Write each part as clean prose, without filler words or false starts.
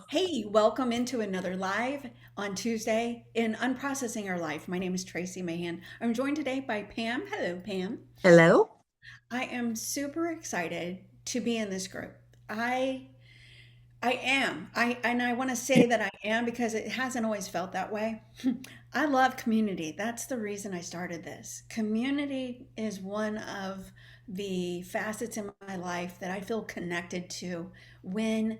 Hey, welcome into another live on Tuesday in Unprocessing Our Life. My name is Tracy Mahan. I'm joined today by Pam. Hello, Pam. Hello? I am super excited to be in this group. I I am. I want to say that I am because it hasn't always felt that way. I love community. That's the reason I started this. Community is one of the facets in my life that I feel connected to when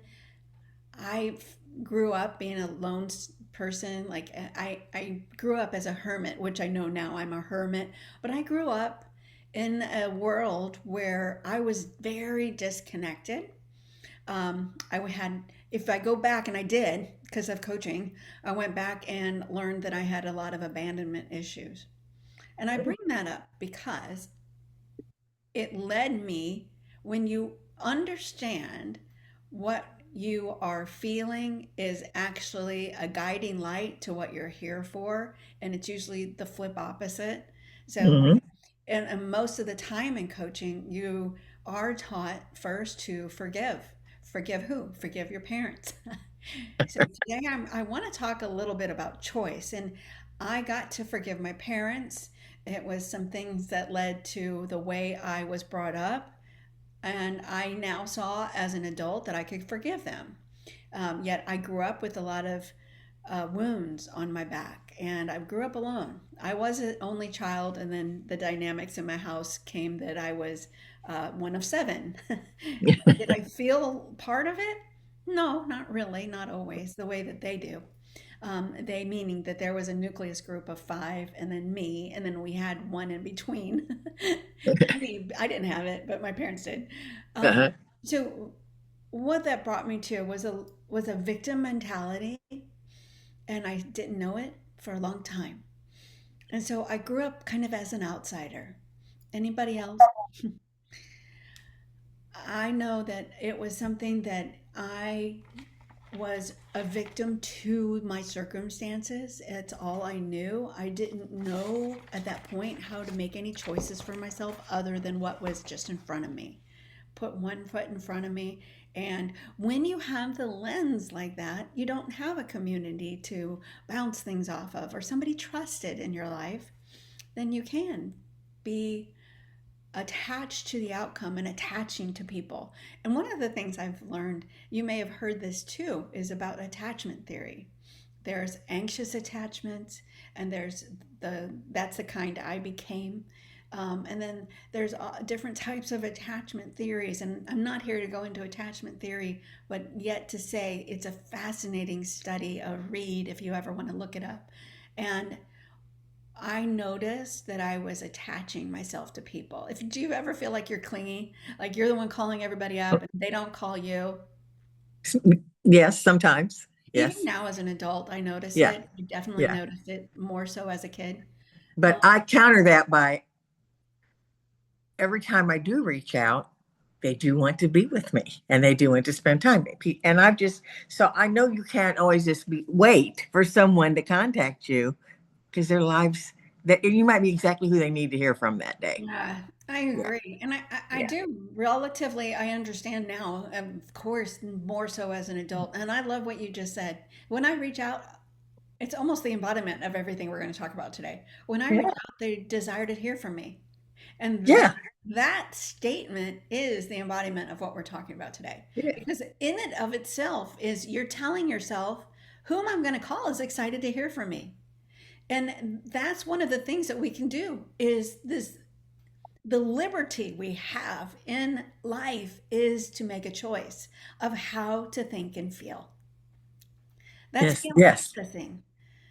grew up being a lone person. Like I grew up as a hermit, which I know now I'm a hermit, but I grew up in a world where I was very disconnected. If I go back, and I did because of coaching, I went back and learned that I had a lot of abandonment issues. And I bring that up because it led me, when you understand what you are feeling is actually a guiding light to what you're here for, and it's usually the flip opposite. So, Hmm. and most of the time in coaching, you are taught first to forgive. Forgive who? Forgive your parents. So today I want to talk a little bit about choice. And I got to forgive my parents. It was some things that led to the way I was brought up. And I now saw as an adult that I could forgive them. Yet I grew up with a lot of wounds on my back, and I grew up alone. I was an only child, and then the dynamics in my house came that I was one of seven. Did I feel part of it? No, not really, not always, the way that they do. They meaning that there was a nucleus group of five, and then me, and then we had one in between. I didn't have it, but my parents did. Um, Uh-huh. so what that brought me to was a victim mentality, and I didn't know it for a long time. And so I grew up kind of as an outsider. Anybody else? I know that it was something that I was a victim to my circumstances. It's all I knew. I didn't know at that point how to make any choices for myself other than what was just in front of me. Put one foot in front of me. And when you have the lens like that, you don't have a community to bounce things off of or somebody trusted in your life, then you can be attached to the outcome and attaching to people. And one of the things I've learned, you may have heard this too, is about attachment theory. There's anxious attachments, and there's that's the kind I became. And then there's different types of attachment theories. And I'm not here to go into attachment theory, but yet to say it's a fascinating study, a read if you ever want to look it up. And I noticed that I was attaching myself to people. If do you ever feel like you're clingy, like you're the one calling everybody up and they don't call you? Yes, sometimes. Even Yes. now as an adult, I notice Yeah. it. I definitely Yeah. noticed it more so as a kid. But I counter that by every time I do reach out, they do want to be with me and they do want to spend time. And I've just, so I know you can't always just wait for someone to contact you because their lives, that you might be exactly who they need to hear from that day. Yeah, I Yeah. agree. And I Yeah. do relatively, I understand now, of course, more so as an adult. And I love what you just said. When I reach out, it's almost the embodiment of everything we're going to talk about today. When I reach Yeah. out, they desire to hear from me. And Yeah. that statement is the embodiment of what we're talking about today. Yeah. Because in it of itself is you're telling yourself, whom I'm going to call is excited to hear from me. And that's one of the things that we can do is this the liberty we have in life is to make a choice of how to think and feel. That's Yes. the Yes. unprocessing.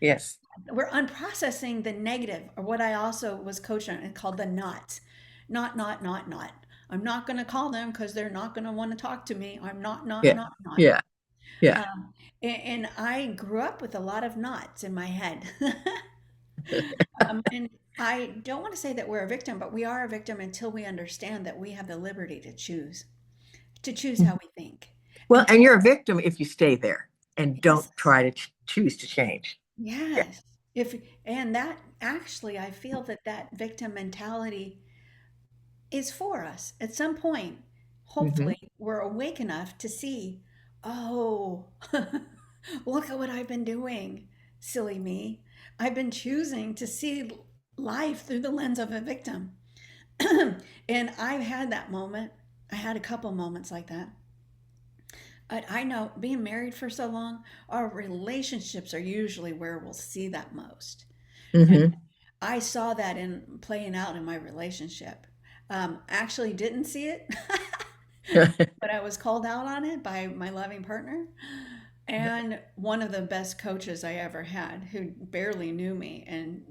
Yes. We're unprocessing the negative, or what I also was coached on and called the not. Not. I'm not going to call them because they're not going to want to talk to me. I'm Yeah. not. Yeah. Yeah. And I grew up with a lot of knots in my head. And I don't want to say that we're a victim, but we are a victim until we understand that we have the liberty to choose how we think. Well, And and you're a victim if you stay there and don't yes, try to choose to change. Yeah. yes. If and that actually, I feel that that victim mentality is for us. At some point, Hmm. hopefully, we're awake enough to see, oh, look at what I've been doing, silly me. I've been choosing to see life through the lens of a victim. And I've had that moment. I had a couple moments like that. I know being married for so long, our relationships are usually where we'll see that most. And Mm-hmm. I saw that in playing out in my relationship. Actually, didn't see it, but I was called out on it by my loving partner. And one of the best coaches I ever had, who barely knew me and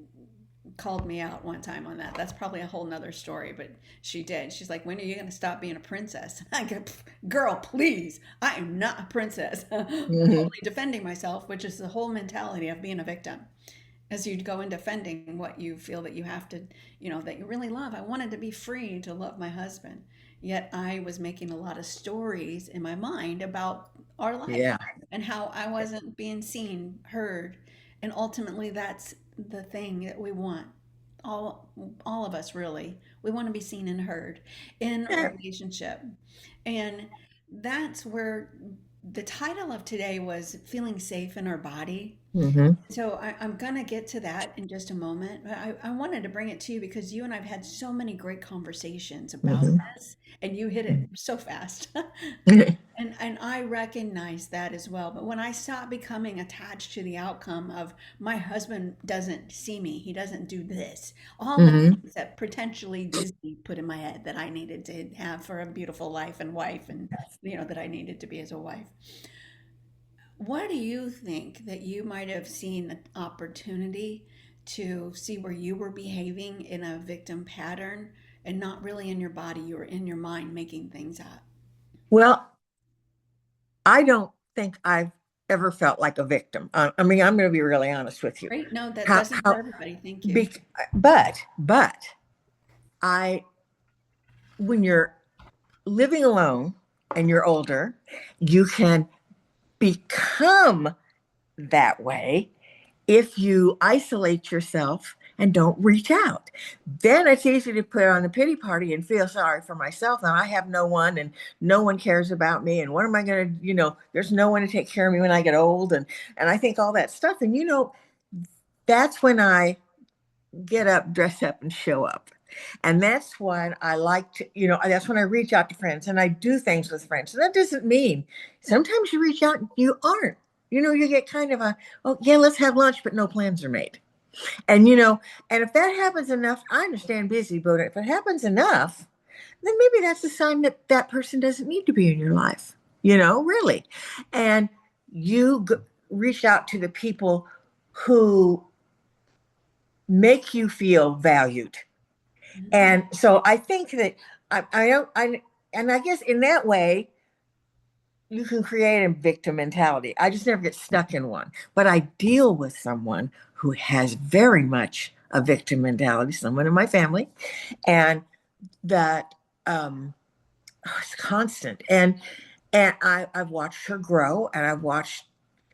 called me out one time on that. That's probably a whole nother story, but she did. She's like, "When are you going to stop being a princess?" I go, "Girl, please. I am not a princess." Hmm. Totally defending myself, which is the whole mentality of being a victim. As you go in defending what you feel that you have to, that you really love. I wanted to be free to love my husband. Yet I was making a lot of stories in my mind about our life Yeah. and how I wasn't being seen, heard. And ultimately, that's the thing that we want. All, all of us really. We want to be seen and heard in a Yeah. relationship. And that's where the title of today was feeling safe in our body. Hmm. So I'm going to get to that in just a moment. But I wanted to bring it to you because you and I've had so many great conversations about Hmm. this, and you hit it so fast. And I recognize that as well. But when I stop becoming attached to the outcome of my husband doesn't see me, he doesn't do this, all the Hmm. things that potentially Disney put in my head that I needed to have for a beautiful life and wife, and that I needed to be as a wife. What do you think that you might have seen an opportunity to see where you were behaving in a victim pattern and not really in your body, you were in your mind making things up? Well, I don't think I've ever felt like a victim. I mean, I'm going to be really honest with you. Right? No, that How, doesn't for how, everybody. Thank you. bec- but I, when you're living alone and you're older, you can become that way if you isolate yourself and don't reach out. Then it's easy to put on the pity party and feel sorry for myself. And I have no one, and no one cares about me. And what am I going to, there's no one to take care of me when I get old. And I think all that stuff. And, that's when I get up, dress up, and show up. And that's when I like to, that's when I reach out to friends and I do things with friends. And that doesn't mean sometimes you reach out and you aren't. You get kind of oh, yeah, let's have lunch, but no plans are made. And, and if that happens enough, I understand busy, but if it happens enough, then maybe that's a sign that that person doesn't need to be in your life, really. And you reach out to the people who make you feel valued. Mhm. And so I think that I don't, and I guess in that way, you can create a victim mentality. I just never get stuck in one, but I deal with someone who has very much a victim mentality, someone in my family, and that it's constant. And I've watched her grow, and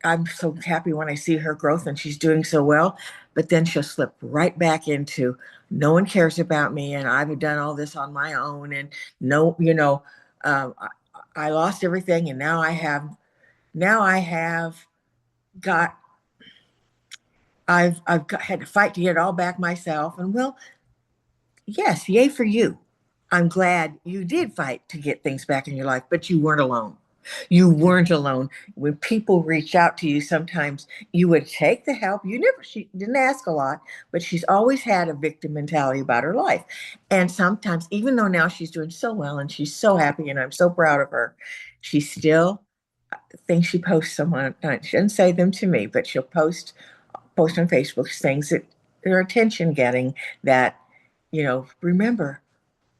I'm so happy when I see her growth and she's doing so well. But then she'll slip right back into no one cares about me, and I've done all this on my own, and no, I lost everything, and now I have got had to fight to get it all back myself. And well, yes, yay for you. I'm glad you did fight to get things back in your life, but you weren't alone. You weren't alone. When people reach out to you, sometimes you would take the help. She didn't ask a lot, but she's always had a victim mentality about her life. And sometimes, even though now she's doing so well and she's so happy and I'm so proud of her, she still thinks she posts someone. She doesn't say them to me, but she'll post on Facebook things that are attention getting that, remember,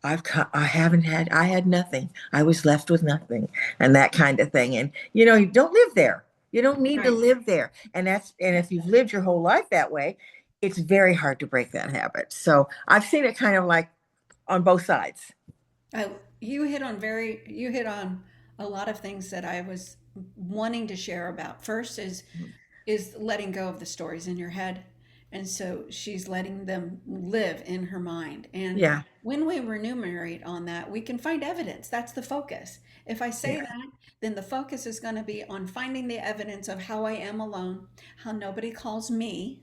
I had nothing. I was left with nothing and that kind of thing. And, you don't live there. You don't need to Right. live there. And if you've lived your whole life that way, it's very hard to break that habit. So I've seen it kind of like on both sides. I, you hit on a lot of things that I was wanting to share about. First is letting go of the stories in your head. And so she's letting them live in her mind. And Yeah. when we remunerate on that, we can find evidence. That's the focus. If I say Yeah. that, then the focus is going to be on finding the evidence of how I am alone, how nobody calls me,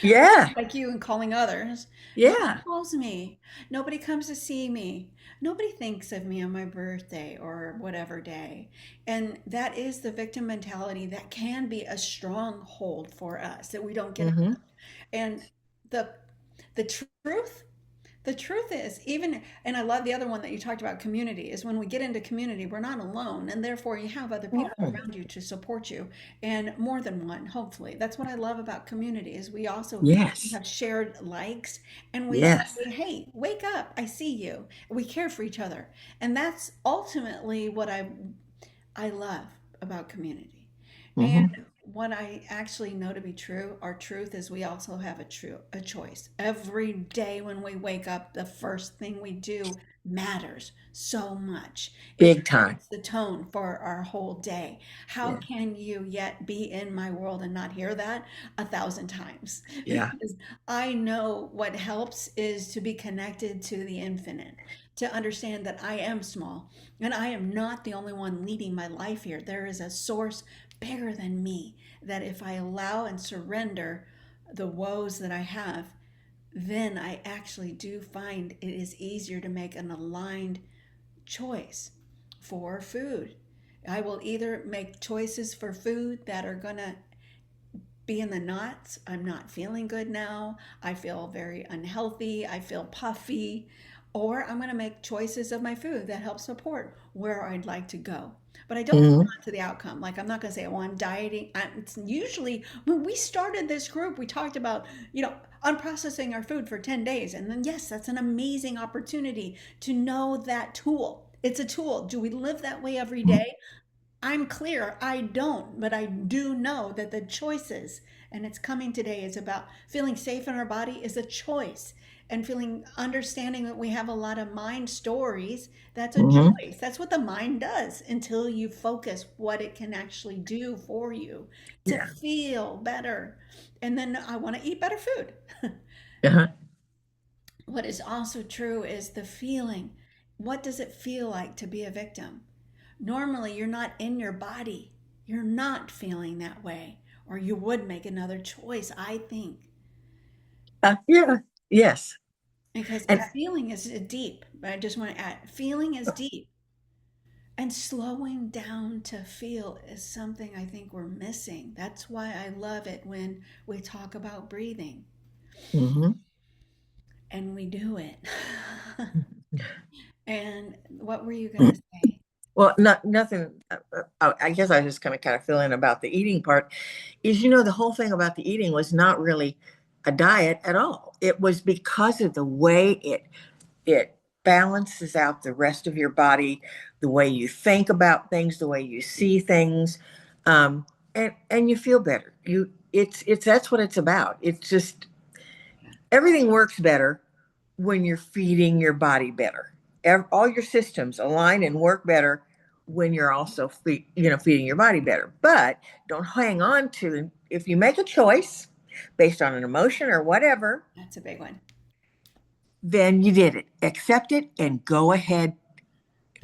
Yeah. like you, and calling others. Nobody Yeah. calls me. Nobody comes to see me. Nobody thinks of me on my birthday or whatever day. And that is the victim mentality that can be a stronghold for us that we don't get. Hmm. And the the truth the truth is, even, and I love the other one that you talked about, community, is when we get into community, we're not alone. And therefore, you have other people around you to support you, and more than one, hopefully. That's what I love about community is we also Yes. have shared likes, and we say, Yes. hey, wake up, I see you. We care for each other. And that's ultimately what I love about community. And Hmm. what I actually know to be true, our truth is we also have a choice. Every day when we wake up, the first thing we do matters so much. It Big time. sets the tone for our whole day. How Yeah. can you yet be in my world and not hear that 1,000 times? Yeah. Because I know what helps is to be connected to the infinite, to understand that I am small and I am not the only one leading my life here. There is a source bigger than me that if I allow and surrender the woes that I have, then I actually do find it is easier to make an aligned choice for food. I will either make choices for food that are going to be in the knots. I'm not feeling good now. I feel very unhealthy. I feel puffy. Or I'm going to make choices of my food that help support where I'd like to go. But I don't hold Hmm. on to the outcome. Like, I'm not going to say, well, I'm dieting. It's usually when we started this group, we talked about, unprocessing our food for 10 days. And then, yes, that's an amazing opportunity to know that tool. It's a tool. Do we live that way every day? I'm clear, I don't, but I do know that the choices, and it's coming today, is about feeling safe in our body is a choice. And feeling understanding that we have a lot of mind stories, that's a Hmm. choice. That's what the mind does until you focus what it can actually do for you to Yeah. feel better. And then I want to eat better food. Uh-huh. What is also true is the feeling. What does it feel like to be a victim? Normally, you're not in your body. You're not feeling that way, or you would make another choice, I think, Yeah. Yes. because And feeling is deep. I just want to add feeling is deep. And slowing down to feel is something I think we're missing. That's why I love it when we talk about breathing hmm and we do it. And what were you going to say? well, not nothing. I guess I was just kind of feeling about the eating part. Is the whole thing about the eating was not really a diet at all. It was because of the way it balances out the rest of your body, the way you think about things, the way you see things, um, and you feel better. It's that's what it's about. It's just everything works better when you're feeding your body better. All your systems align and work better when you're also feeding your body better. But don't hang on to if you make a choice based on an emotion or whatever, That's a big one. then you did it. Accept it and go ahead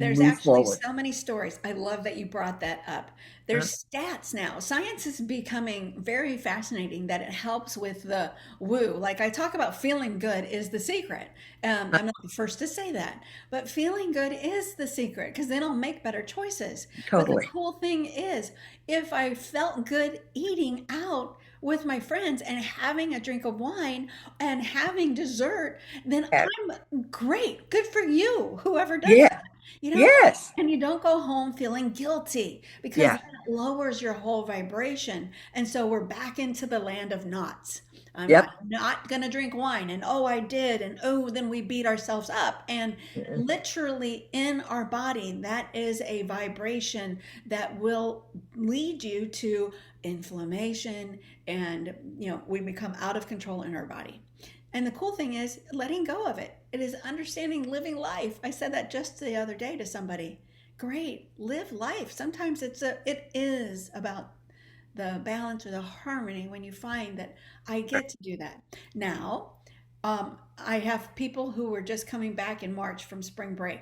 and There's move actually forward. so many stories. I love that you brought that up. Huh? There's stats now. Science is becoming very fascinating that it helps with the woo. Like I talk about feeling good is the secret. I'm not the first to say that, but feeling good is the secret because then I'll make better choices. But the Totally. cool thing is, if I felt good eating out with my friends and having a drink of wine and having dessert, then Yeah. I'm great. Good for you, whoever does Yeah. that, you know? Yes. And you don't go home feeling guilty because Yeah. that lowers your whole vibration. And so we're back into the land of knots. I'm Yep. not going to drink wine. And oh, I did. And oh, then we beat ourselves up. And Mm-mm. literally in our body, that is a vibration that will lead you to inflammation. And, we become out of control in our body. And the cool thing is letting go of it. It is understanding living life. I said that just the other day to somebody. Great, live life. Sometimes it is about the balance or the harmony when you find that I get to do that. Now, I have people who were just coming back in March from spring break,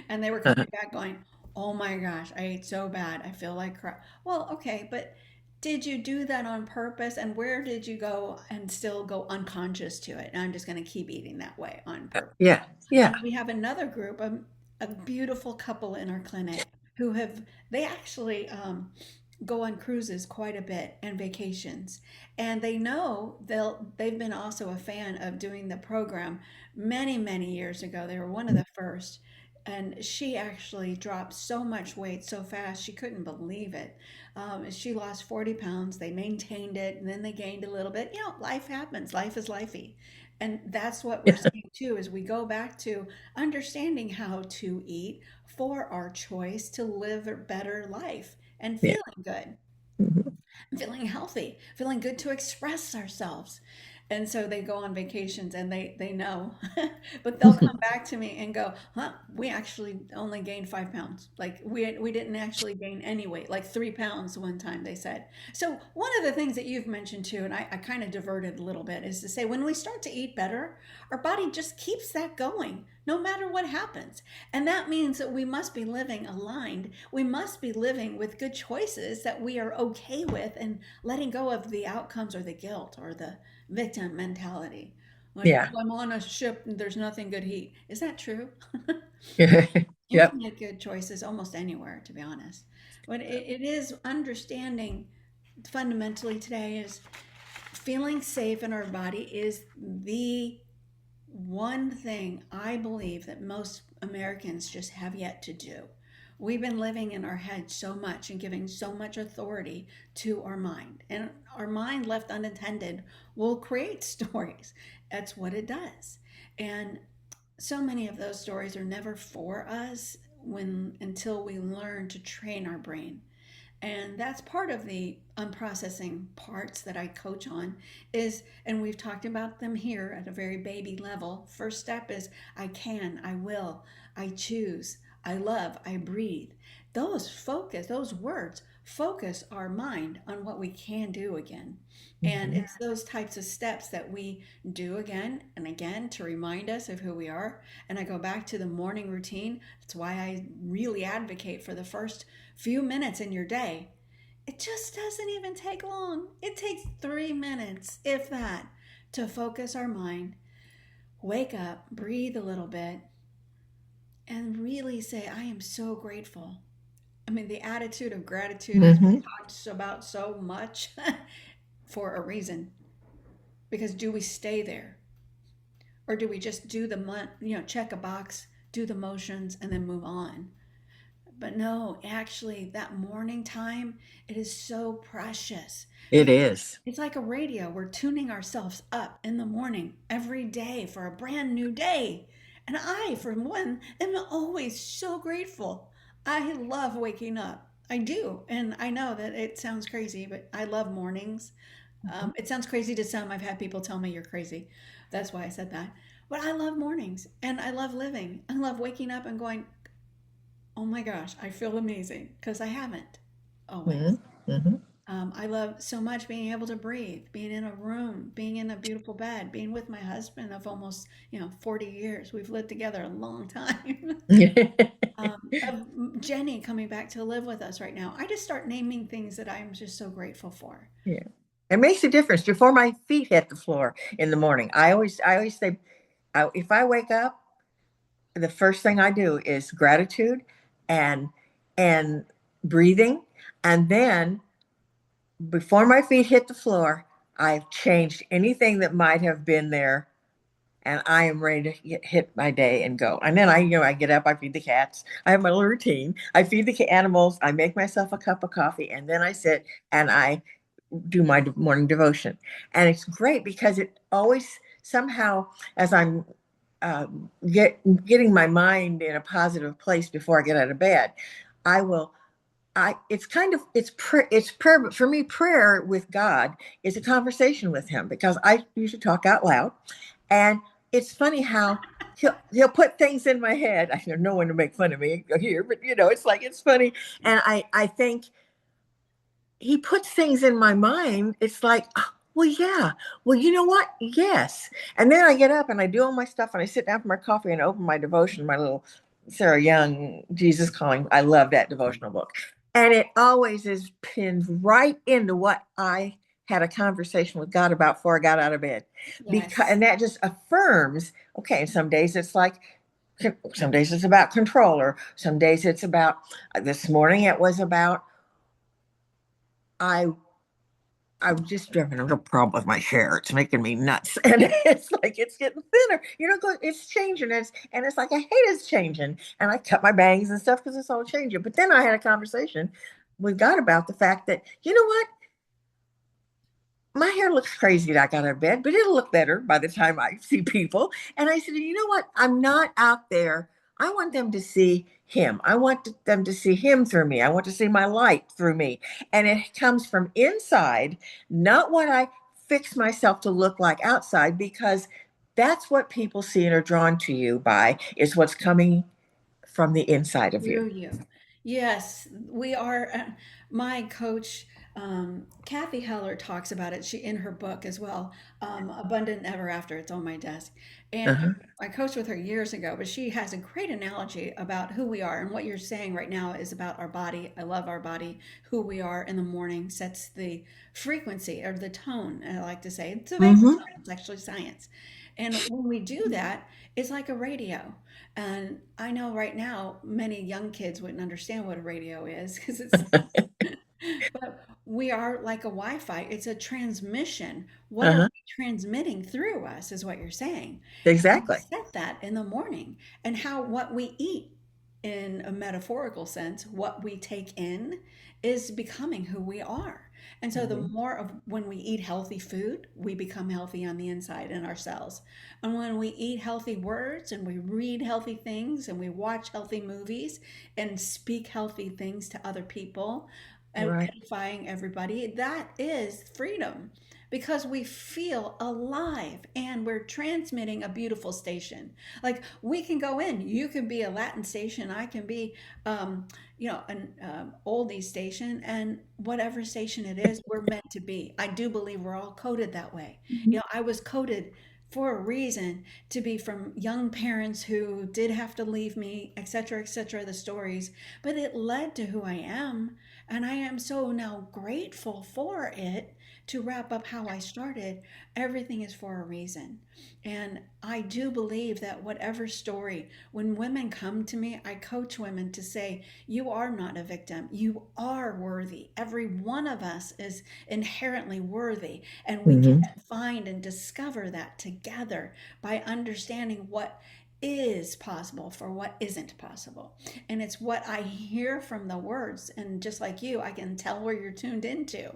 and they were Uh-huh. coming back going, "Oh my gosh, I ate so bad. I feel like crap." Well, okay, but did you do that on purpose? And where did you go and still go unconscious to it? And I'm just going to keep eating that way on purpose. Yeah. Yeah. We have another group, a beautiful couple in our clinic who have, they actually go on cruises quite a bit and vacations. And they know they've been also a fan of doing the program many, many years ago. They were one of the first. And she actually dropped so much weight so fast, she couldn't believe it. She lost 40 pounds. They maintained it, and then they gained a little bit. You know, life happens. Life is lifey. And that's what we're saying too, is we go back to understanding how to eat for our choice to live a better life and Yeah. feeling good, Mhm. feeling healthy, feeling good to express ourselves. And so they go on vacations and they know, but they'll come back to me and go, "Huh, we actually only gained 5 pounds. Like we didn't actually gain any weight, like 3 pounds one time," they said. So one of the things that you've mentioned too, and I kind of diverted a little bit, is to say when we start to eat better, our body just keeps that going no matter what happens. And that means that we must be living aligned. We must be living with good choices that we are okay with and letting go of the outcomes or the guilt or the victim mentality. Like, Yeah. oh, I'm on a ship and there's nothing good heat. Is that true? You can Yep. make good choices almost anywhere, to be honest. But it is understanding fundamentally today is feeling safe in our body is the one thing I believe that most Americans just have yet to do. We've been living in our head so much and giving so much authority to our mind. And our mind, left unattended, will create stories. That's what it does. And so many of those stories are never for us when until we learn to train our brain. And that's part of the unprocessing parts that I coach on is, and we've talked about them here at a very baby level. First step is I can, I will, I choose, I love, I breathe. Those words focus our mind on what we can do again. And Mhm. it's those types of steps that we do again and again to remind us of who we are. And I go back to the morning routine. That's why I really advocate for the first few minutes in your day. It just doesn't even take long. It takes 3 minutes, if that, to focus our mind, wake up, breathe a little bit, and really say, I am so grateful. I mean, the attitude of gratitude has been Mhm. talked about so much for a reason. Because do we stay there? Or do we just do check a box, do the motions, and then move on? But no, actually, that morning time, it is so precious It because is. it's like a radio. We're tuning ourselves up in the morning every day for a brand new day. And I, for one, am always so grateful. I love waking up. I do. And I know that it sounds crazy, but I love mornings. Mhm. It sounds crazy to some. I've had people tell me you're crazy. That's why I said that. But I love mornings and I love living. I love waking up and going, oh my gosh, I feel amazing because I haven't always. Mhm. Mhm. I love so much being able to breathe, being in a room, being in a beautiful bed, being with my husband of almost, 40 years. We've lived together a long time. Of Jenny coming back to live with us right now. I just start naming things that I'm just so grateful for. Yeah. It makes a difference before my feet hit the floor in the morning. I always say, if I wake up, the first thing I do is gratitude and and breathing, and then before my feet hit the floor, I've changed anything that might have been there, and I am ready to hit my day and go. And then I get up, I feed the cats. I have my little routine. I feed the animals. I make myself a cup of coffee, and then I sit and I do my morning devotion. And it's great because it always somehow, as I'm getting my mind in a positive place before I get out of bed, I will. It's kind of it's prayer, but for me, prayer with God is a conversation with Him because I usually talk out loud, and it's funny how he'll put things in my head. I have no one to make fun of me here, but it's like it's funny, and I think he puts things in my mind. It's like, oh, Well, yeah. Well, you know what? Yes. And then I get up and I do all my stuff and I sit down for my coffee and open my devotion, my little Sarah Young, Jesus Calling. I love that devotional book. And it always is pinned right into what I had a conversation with God about before I got out of bed. Because Yes. and that just affirms, okay, some days it's like some days it's about control, or some days it's about this morning it was about I I'm just having a little problem with my hair. It's making me nuts. And it's like it's getting thinner. It's changing. And it's like I hate it's changing. And I cut my bangs and stuff because it's all changing. But then I had a conversation with God about the fact that, you know what? My hair looks crazy that I got out of bed, but it'll look better by the time I see people. And I said, you know what? I'm not out there. I want them to see him. I want them to see him through me. I want to see my light through me. And it comes from inside, not what I fix myself to look like outside, because that's what people see and are drawn to you by, is what's coming from the inside of you. Through you. Yes, we are. My coach, Kathy Heller, talks about it. She in her book as well, "Abundant Ever After." It's on my desk, and Uh-huh. I coached with her years ago. But she has a great analogy about who we are, and what you're saying right now is about our body. I love our body. Who we are in the morning sets the frequency or the tone. I like to say it's a basic Mm-hmm. science, actually science. And when we do that, it's like a radio. And I know right now many young kids wouldn't understand what a radio is because it's, but we are like a Wi-Fi. It's a transmission. What are Uh-huh. we transmitting through us is what you're saying. And we Exactly. set that in the morning. And how what we eat in a metaphorical sense, what we take in is becoming who we are. And so the Mm-hmm. more of when we eat healthy food, we become healthy on the inside in ourselves. And when we eat healthy words and we read healthy things and we watch healthy movies and speak healthy things to other people, Right. edifying everybody, that is freedom because we feel alive and we're transmitting a beautiful station. Like we can go in, you can be a Latin station, I can be, an oldie station, and whatever station it is, we're meant to be. I do believe we're all coded that way. I was coded for a reason to be from young parents who did have to leave me, etc., etc., the stories, but it led to who I am. And I am so now grateful for it to wrap up how I started. Everything is for a reason. And I do believe that whatever story, when women come to me, I coach women to say, you are not a victim. You are worthy. Every one of us is inherently worthy. And we can Mm-hmm. find and discover that together by understanding what is possible for what isn't possible. And it's what I hear from the words. And just like you, I can tell where you're tuned into.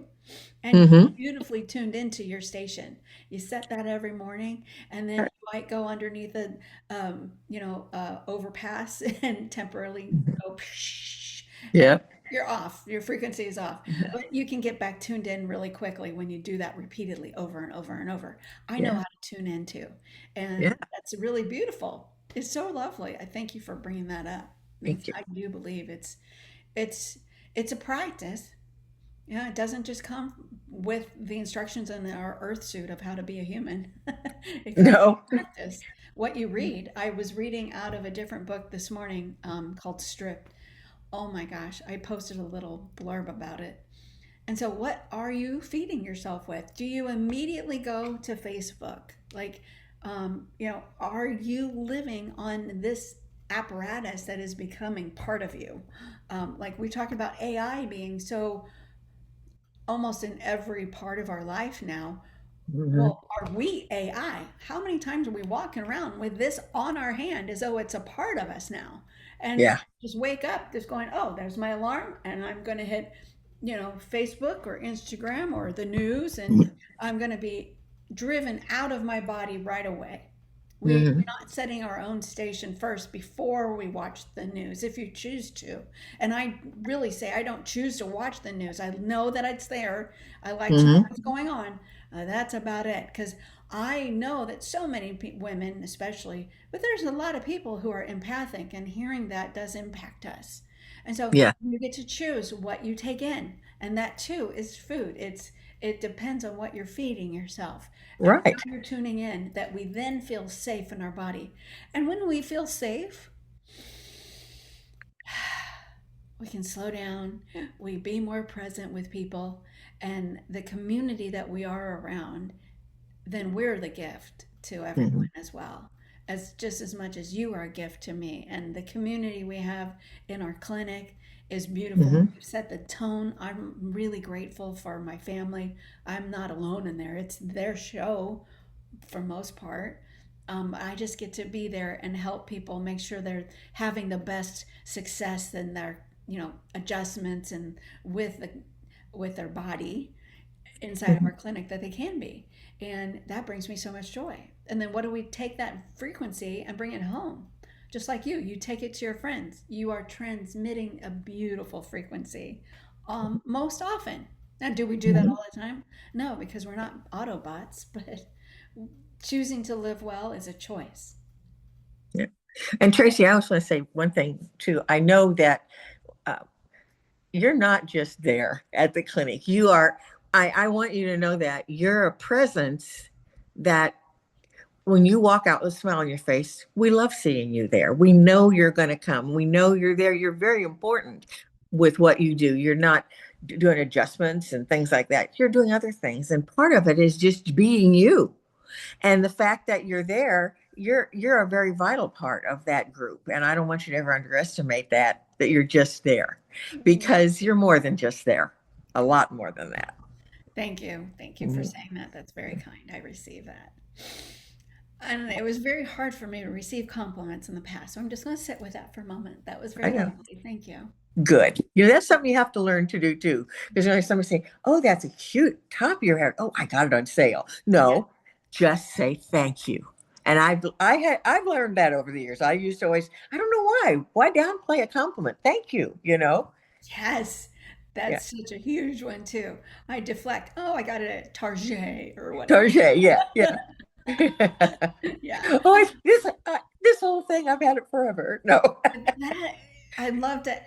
And you're Mm-hmm. beautifully tuned into your station. You set that every morning, and then you might go underneath a, overpass and temporarily go, psh, and Yeah. you're off. Your frequency is off. But you can get back tuned in really quickly when you do that repeatedly over and over and over. I know Yeah. how to tune into, Yeah. and that's really beautiful. It's so lovely. I thank you for bringing that up because Thank you. I do believe it's it's a practice. Yeah, it doesn't just come with the instructions in our earth suit of how to be a human. It comes No. with practice. What you read. I was reading out of a different book this morning called Stripped. Oh my gosh, I posted a little blurb about it. And so, what are you feeding yourself with? Do you immediately go to Facebook? Like, are you living on this apparatus that is becoming part of you? Like, we talk about AI being so almost in every part of our life now. Hmm. Well, are we AI? How many times are we walking around with this on our hand as though it's a part of us now? And Yeah. just wake up just going, oh, there's my alarm, and I'm going to hit, Facebook or Instagram or the news, and I'm going to be driven out of my body right away. We're Hmm. not setting our own station first before we watch the news, if you choose to. And I really say I don't choose to watch the news. I know that it's there. I like to know Hmm. what's going on. That's about it. Because I know that so many women, especially, but there's a lot of people who are empathic, and hearing that does impact us. And so Yeah. you get to choose what you take in, and that too is food. it depends on what you're feeding yourself and how Right. you're tuning in, that we then feel safe in our body. And when we feel safe, we can slow down, we be more present with people and the community that we are around, then we're the gift to everyone Hmm. as well, as just as much as you are a gift to me. And the community we have in our clinic is beautiful. Hmm. We've set the tone. I'm really grateful for my family. I'm not alone in there. It's their show for most part. I just get to be there and help people make sure they're having the best success in their, adjustments and with their body inside of Hmm. our clinic that they can be. And that brings me so much joy. And then what do we take that frequency and bring it home? Just like you take it to your friends. You are transmitting a beautiful frequency most often. Now, do we do that Hmm. all the time? No, because we're not Autobots, but choosing to live well is a choice. Yeah. And Tracy, I also want to say one thing too. I know that uh, you're not just there at the clinic. You are, I want you to know that you're a presence that when you walk out with a smile on your face, we love seeing you there. We know you're going to come. We know you're there. You're very important with what you do. You're not doing adjustments and things like that. You're doing other things. And part of it is just being you. And the fact that you're there, you're a very vital part of that group. And I don't want you to ever underestimate that you're just there, because you're more than just there, a lot more than that. Thank you. Thank you for Mhm. saying that. That's very kind. I receive that. And it was very hard for me to receive compliments in the past. So I'm just going to sit with that for a moment. That was I very know. lovely. Thank you. Good. That's something you have to learn to do too. Because somebody saying, "Oh, that's a cute top you have. Oh, I got it on sale." Yeah. No, just say thank you. And I've learned that over the years. I used to always, I don't know why downplay a compliment. Thank you. Yes. Yeah. That's such a huge one too. I deflect. Oh, I got it at Target or whatever. Target. Yeah. Yeah. Yeah. Oh, this whole thing, I've had it forever. No. That I'd love to,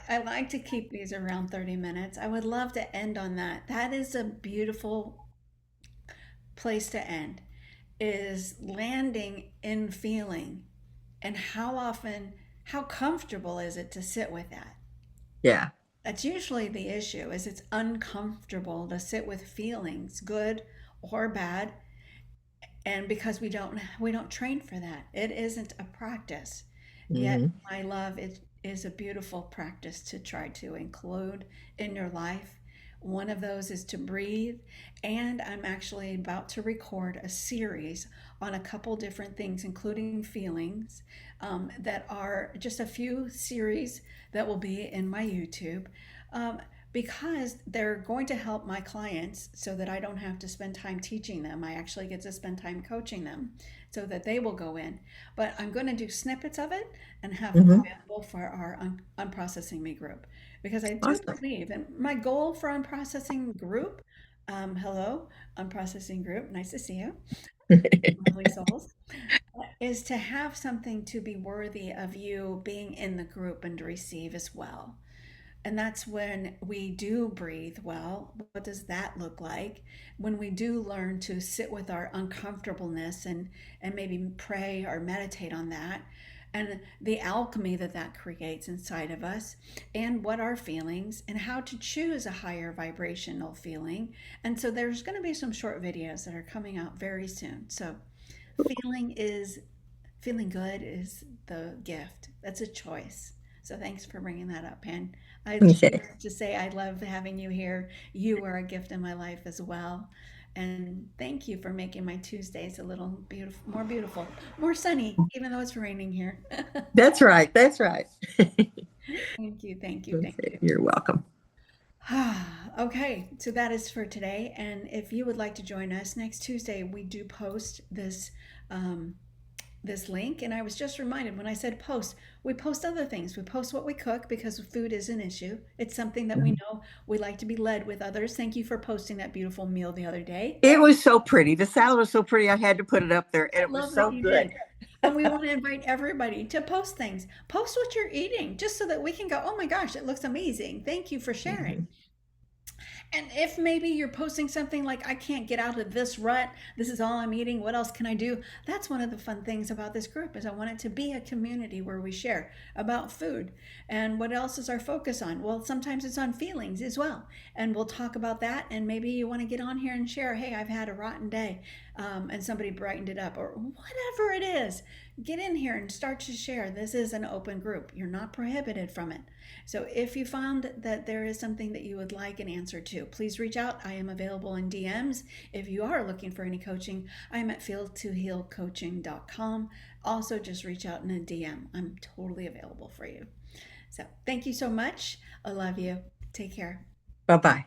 I like to keep these around 30 minutes. I would love to end on that. That is a beautiful place to end, is landing in feeling. And how comfortable is it to sit with that? Yeah. That's usually the issue, is it's uncomfortable to sit with feelings, good or bad, and because we don't train for that. It isn't a practice. Yet, Hmm. my love, it is a beautiful practice to try to include in your life. One of those is to breathe, and I'm actually about to record a series on a couple different things, including feelings, that are just a few series that will be in my YouTube. Um, because they're going to help my clients so that I don't have to spend time teaching them. I actually get to spend time coaching them so that they will go in. But I'm going to do snippets of it and have them Hmm. available for our Unprocessing Me group, because I do Awesome. believe, and my goal for Unprocessing group, hello, Unprocessing group, nice to see you, lovely souls, is to have something to be worthy of you being in the group and to receive as well. And that's when we do breathe well. What does that look like? When we do learn to sit with our uncomfortableness and maybe pray or meditate on that, and the alchemy that that creates inside of us, and what our feelings, and how to choose a higher vibrational feeling. And so there's going to be some short videos that are coming out very soon. So feeling good is the gift. That's a choice. So thanks for bringing that up, Pan. I just Okay. wanted to say I love having you here. You are a gift in my life as well. And thank you for making my Tuesdays a little beautiful, more sunny, even though it's raining here. That's right. That's right. Thank you, thank you, thank Okay. you. You're welcome. Okay, so that is for today. And if you would like to join us next Tuesday, we do post um, this link. And I was just reminded, when I said post, we post other things. We post what we cook because food is an issue. It's something that we Mhm. know we like to be led with others. Thank you for posting that beautiful meal the other day. It was so pretty. The salad was so pretty. I had to put it up there, and I it was love that so you good. did. And we want to invite everybody to post things. Post what you're eating just so that we can go, oh my gosh, it looks amazing. Thank you for sharing. Mhm. And if maybe you're posting something like, I can't get out of this rut, this is all I'm eating, what else can I do? That's one of the fun things about this group is I want it to be a community where we share about food. And what else is our focus on? Well, sometimes it's on feelings as well. And we'll talk about that. And maybe you want to get on here and share, hey, I've had a rotten day, and somebody brightened it up, or whatever it is. Get in here and start to share. This is an open group. You're not prohibited from it. So if you found that there is something that you would like an answer to, please reach out. I am available in DMs. If you are looking for any coaching, I'm at fieldtohealcoaching.com. Also, just reach out in a DM. I'm totally available for you. So thank you so much. I love you. Take care. Bye bye.